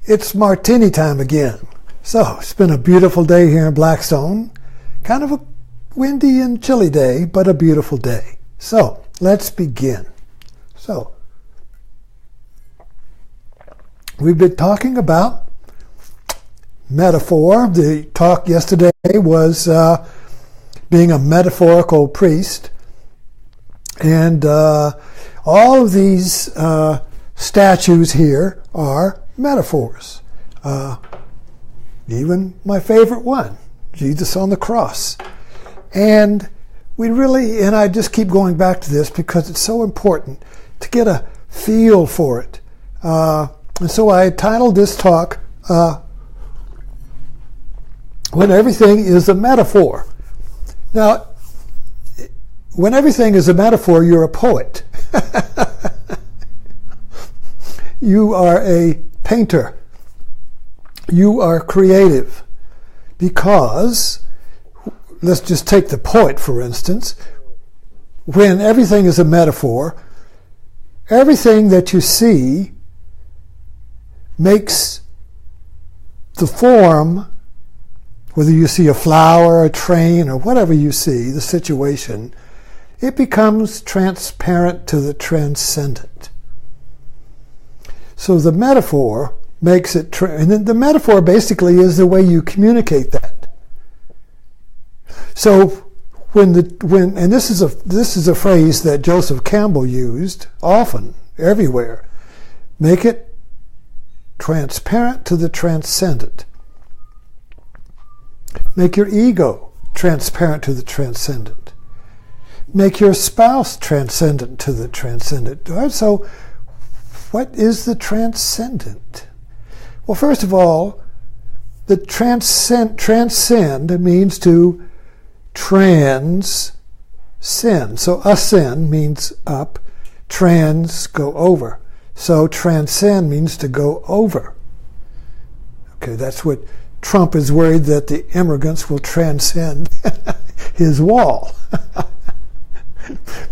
It's martini time again. So, it's been a beautiful day here in Blackstone. Kind of a windy and chilly day, but a beautiful day. So, let's begin. So, we've been talking about metaphor. The talk yesterday was being a metaphorical priest. And all of these statues here are metaphors. Even my favorite one, Jesus on the cross. And I just keep going back to this because it's so important to get a feel for it. And so I titled this talk, When Everything is a Metaphor. Now, when everything is a metaphor, you're a poet. You are a painter. You are creative. Because, let's just take the poet for instance, when everything is a metaphor, everything that you see makes the form, whether you see a flower, a train, or whatever you see, the situation, it becomes transparent to the transcendent. So the metaphor makes it, and then the metaphor basically is the way you communicate that. So and this is a phrase that Joseph Campbell used often, everywhere. Make it transparent to the transcendent. Make your ego transparent to the transcendent. Make your spouse transcendent to the transcendent. So, what is the transcendent? Well, first of all, the transcend means to transcend. So, ascend means up, trans, go over. So, transcend means to go over. Okay, that's what Trump is worried that the immigrants will transcend his wall.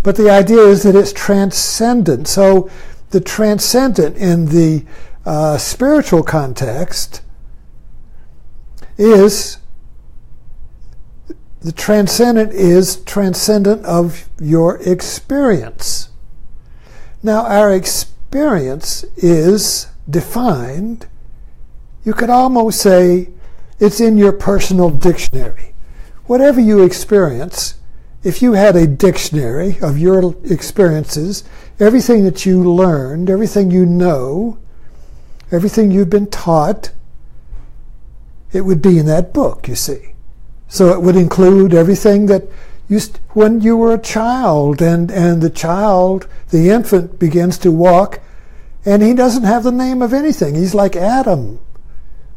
But the idea is that it's transcendent. So the transcendent in the spiritual context is transcendent of your experience. Now our experience is defined, you could almost say it's in your personal dictionary. Whatever you experience, if you had a dictionary of your experiences, everything that you learned, everything you know, everything you've been taught, it would be in that book, you see. So it would include everything that when you were a child, and the infant begins to walk, and he doesn't have the name of anything. He's like Adam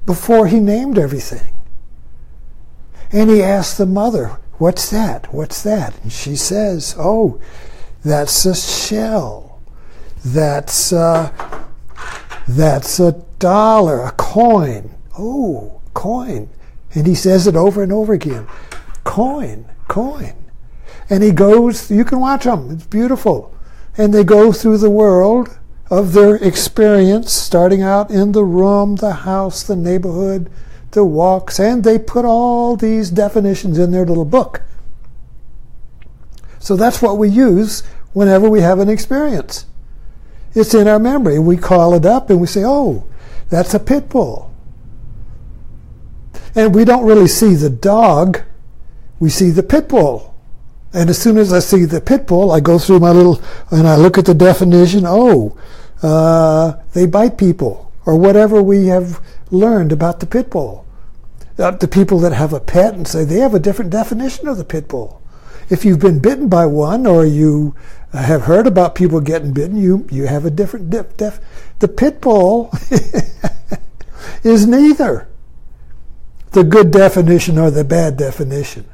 before he named everything. And he asks the mother, "What's that? What's that?" And she says, "Oh, that's a shell. That's a dollar, a coin. Oh, coin." And he says it over and over again. Coin, coin. And he goes, you can watch them, it's beautiful. And they go through the world of their experience, starting out in the room, the house, the neighborhood, the walks, and they put all these definitions in their little book. So that's what we use whenever we have an experience. It's in our memory. We call it up and we say, "Oh, that's a pit bull." And we don't really see the dog, we see the pit bull. And as soon as I see the pit bull, I go through my and I look at the definition. Oh, they bite people, or whatever we have learned about the pit bull. The people that have a pet and say they have a different definition of the pit bull. If you've been bitten by one, or you have heard about people getting bitten, you have a different The pit bull is neither the good definition or the bad definition.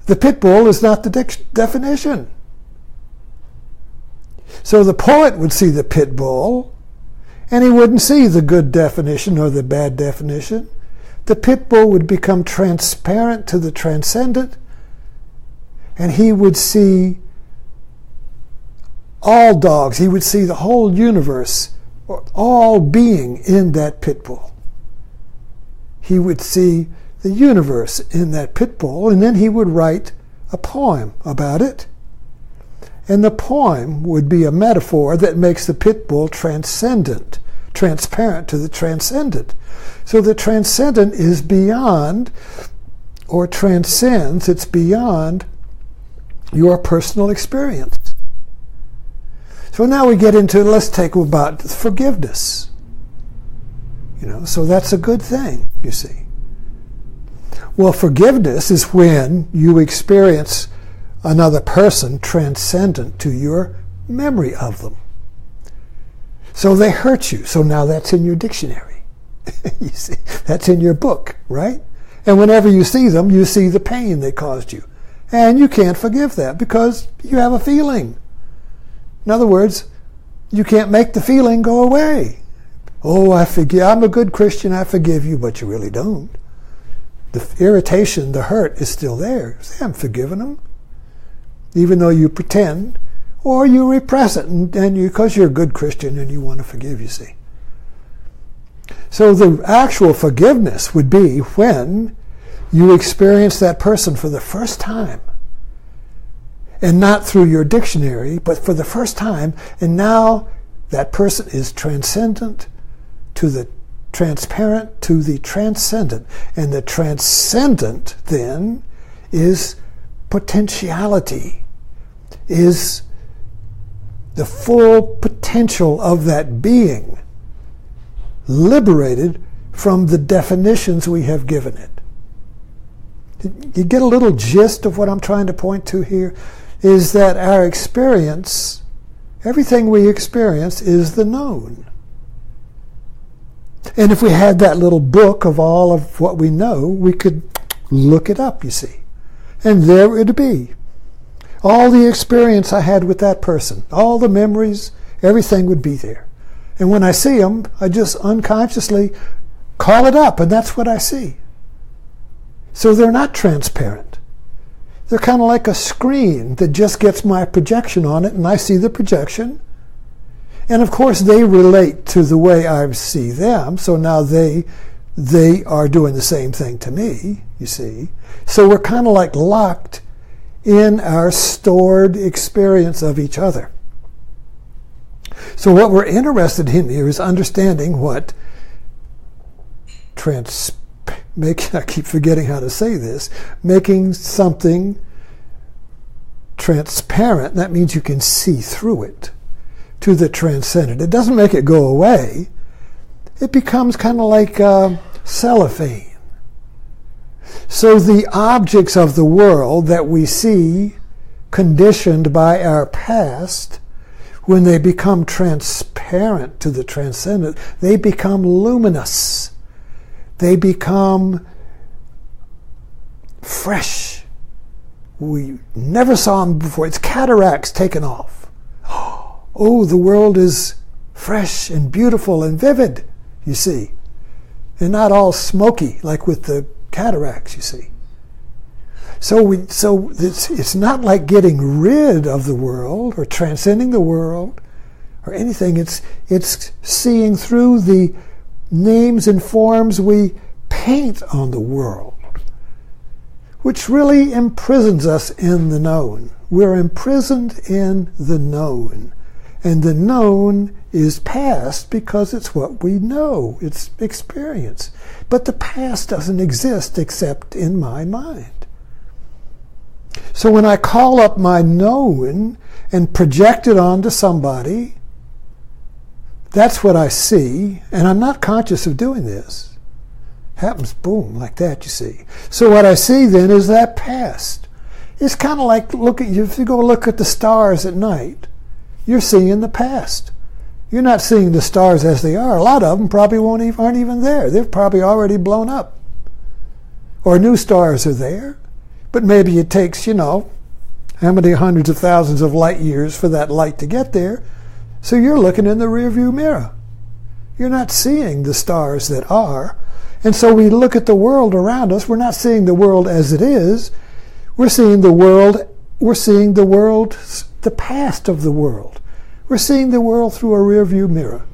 The pit bull is not the definition. So the poet would see the pit bull, and he wouldn't see the good definition or the bad definition. The pit bull would become transparent to the transcendent, and he would see all dogs. He would see the whole universe all being in that pit bull. He would see the universe in that pit bull, and then he would write a poem about it. And the poem would be a metaphor that makes the pit bull transparent to the transcendent. So the transcendent is beyond, or transcends, it's beyond your personal experience. So now we get into, let's take about forgiveness. So that's a good thing, you see. Well, forgiveness is when you experience another person transcendent to your memory of them. So they hurt you. So now that's in your dictionary. You see, that's in your book, right? And whenever you see them, you see the pain they caused you. And you can't forgive that because you have a feeling. In other words, you can't make the feeling go away. Oh, I'm a good Christian, I forgive you, but you really don't. The irritation, the hurt is still there. You say, I'm forgiving them. Even though you pretend, or you repress it, and because you're a good Christian and you want to forgive, you see. So the actual forgiveness would be when you experience that person for the first time, and not through your dictionary, but for the first time, and now that person is transcendent to the transparent to the transcendent. And the transcendent then is potentiality, is the full potential of that being, liberated from the definitions we have given it. You get a little gist of what I'm trying to point to here? Is that our experience, everything we experience is the known. And if we had that little book of all of what we know, we could look it up, you see. And there it would be. All the experience I had with that person, all the memories, everything would be there. And when I see them, I just unconsciously call it up, and that's what I see. So they're not transparent. They're kind of like a screen that just gets my projection on it, and I see the projection. And of course, they relate to the way I see them, so now they are doing the same thing to me, you see. So we're kind of like locked in our stored experience of each other. So what we're interested in here is understanding what I keep forgetting how to say this, making something transparent, that means you can see through it, to the transcendent. It doesn't make it go away. It becomes kind of like cellophane. So the objects of the world that we see, conditioned by our past, when they become transparent to the transcendent, they become luminous. They become fresh. We never saw them before. It's cataracts taken off. Oh, the world is fresh and beautiful and vivid, you see. And not all smoky like with the cataracts, you see. So it's not like getting rid of the world or transcending the world or anything. It's seeing through the names and forms we paint on the world, which really imprisons us in the known. We're imprisoned in the known. And the known is past because it's what we know. It's experience. But the past doesn't exist except in my mind. So when I call up my known and project it onto somebody, that's what I see, and I'm not conscious of doing this. Happens, boom, like that, you see. So what I see then is that past. It's kind of like if you go look at the stars at night, you're seeing the past. You're not seeing the stars as they are. A lot of them probably aren't even there. They've probably already blown up. Or new stars are there. But maybe it takes, how many hundreds of thousands of light years for that light to get there. So you're looking in the rearview mirror. You're not seeing the stars that are. And so we look at the world around us. We're not seeing the world as it is. We're seeing the world, the past of the world. We're seeing the world through a rearview mirror.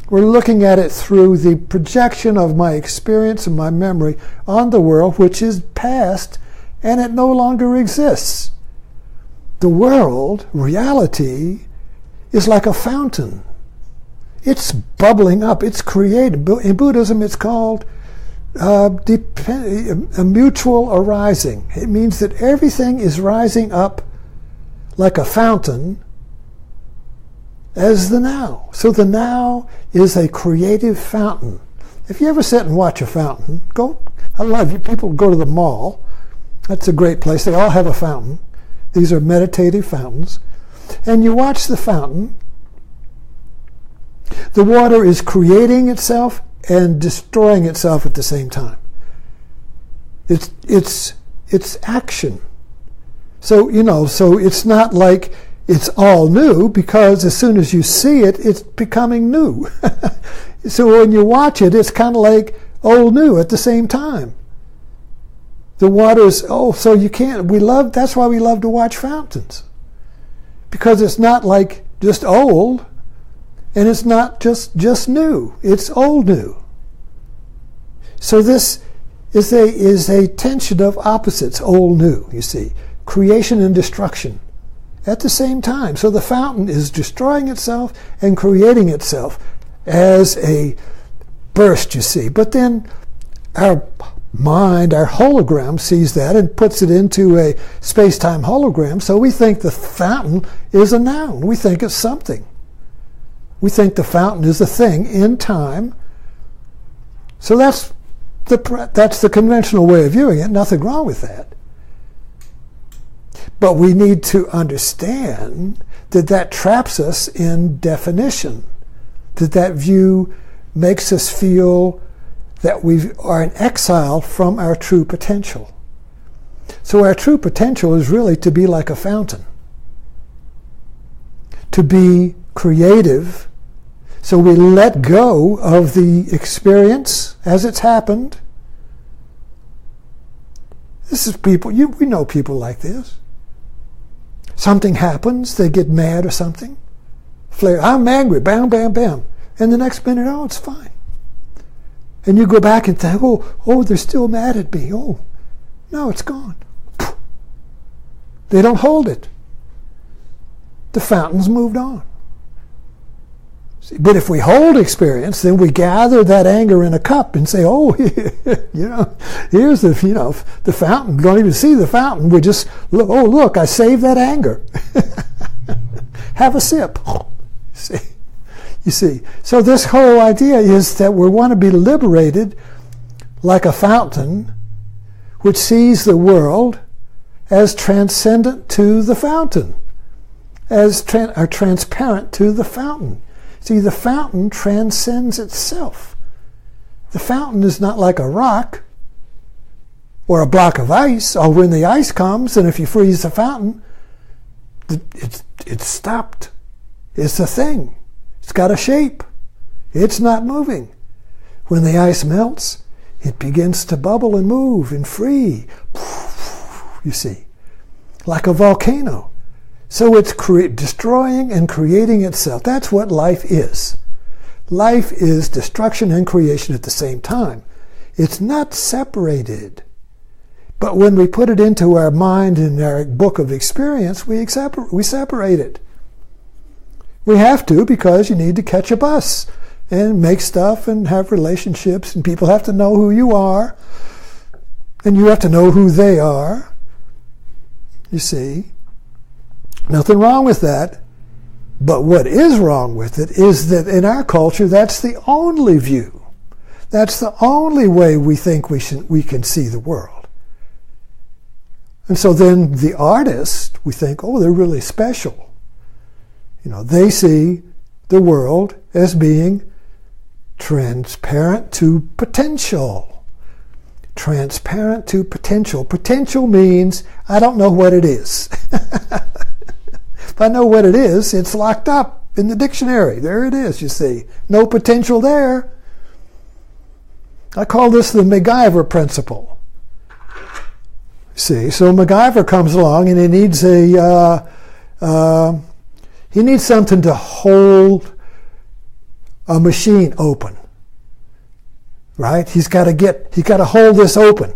We're looking at it through the projection of my experience and my memory on the world, which is past, and it no longer exists. The world, reality, is like a fountain. It's bubbling up. It's created. In Buddhism, it's called a mutual arising. It means that everything is rising up like a fountain as the now. So the now is a creative fountain. If you ever sit and watch a fountain, I love you. People go to the mall. That's a great place. They all have a fountain. These are meditative fountains. And you watch the fountain. The water is creating itself and destroying itself at the same time. It's action. So it's not like it's all new, because as soon as you see it, it's becoming new. So when you watch it, it's kind of like old new at the same time. The water's, so you can't, that's why we love to watch fountains. Because it's not like just old, and it's not just new. It's old new. So this is a tension of opposites, old new, you see. Creation and destruction at the same time. So the fountain is destroying itself and creating itself as a burst, you see. But then our mind, our hologram, sees that and puts it into a space-time hologram. So we think the fountain is a noun. We think it's something. We think the fountain is a thing in time. So that's the conventional way of viewing it. Nothing wrong with that. But we need to understand that traps us in definition, that view makes us feel that we are in exile from our true potential. So our true potential is really to be like a fountain, to be creative. So we let go of the experience as it's happened. This is people, we know people like this. Something happens, they get mad or something. Flare, I'm angry, bam, bam, bam. And the next minute, it's fine. And you go back and think, they're still mad at me. Oh, no, it's gone. They don't hold it. The fountain's moved on. See, but if we hold experience, then we gather that anger in a cup and say, here's the fountain. We don't even see the fountain. We just, look, I saved that anger. Have a sip. You see. So this whole idea is that we want to be liberated like a fountain which sees the world as transcendent to the fountain, as transparent to the fountain. See, the fountain transcends itself. The fountain is not like a rock or a block of ice, or when the ice comes and if you freeze the fountain, it's stopped. It's a thing. It's got a shape. It's not moving. When the ice melts, it begins to bubble and move and free. You see, like a volcano. So it's destroying and creating itself. That's what life is. Life is destruction and creation at the same time. It's not separated. But when we put it into our mind and our book of experience, we separate it. We have to, because you need to catch a bus and make stuff and have relationships, and people have to know who you are, and you have to know who they are. You see, nothing wrong with that. But what is wrong with it is that in our culture, that's the only view. That's the only way we think we can see the world. And so then the artist, we think, they're really special. They see the world as being transparent to potential. Transparent to potential. Potential means I don't know what it is. If I know what it is, it's locked up in the dictionary. There it is, you see. No potential there. I call this the MacGyver principle. See, so MacGyver comes along and he needs he needs something to hold a machine open. Right? He's got to hold this open.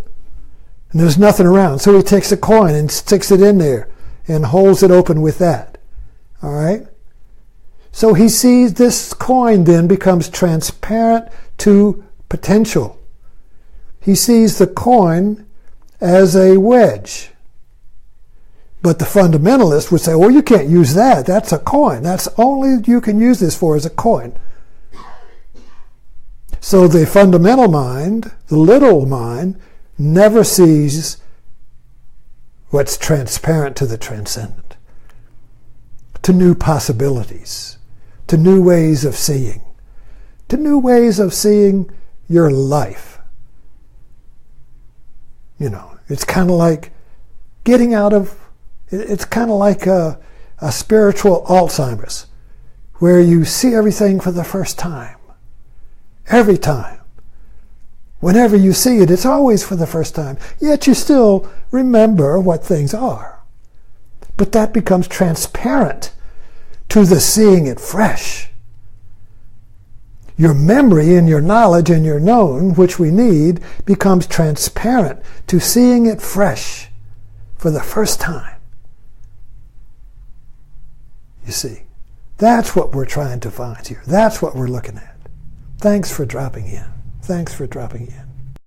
And there's nothing around. So he takes a coin and sticks it in there and holds it open with that. All right? So he sees this coin then becomes transparent to potential. He sees the coin as a wedge. But the fundamentalist would say, well, you can't use that. That's a coin. That's only you can use this for as a coin. So the fundamental mind, the literal mind, never sees what's transparent to the transcendent, to new possibilities, to new ways of seeing, to new ways of seeing your life. You know, it's kind of like getting out of, it's kind of like a spiritual Alzheimer's, where you see everything for the first time. Every time. Whenever you see it, it's always for the first time. Yet you still remember what things are. But that becomes transparent to the seeing it fresh. Your memory and your knowledge and your known, which we need, becomes transparent to seeing it fresh for the first time. You see, that's what we're trying to find here. That's what we're looking at. Thanks for dropping in. Thanks for dropping in.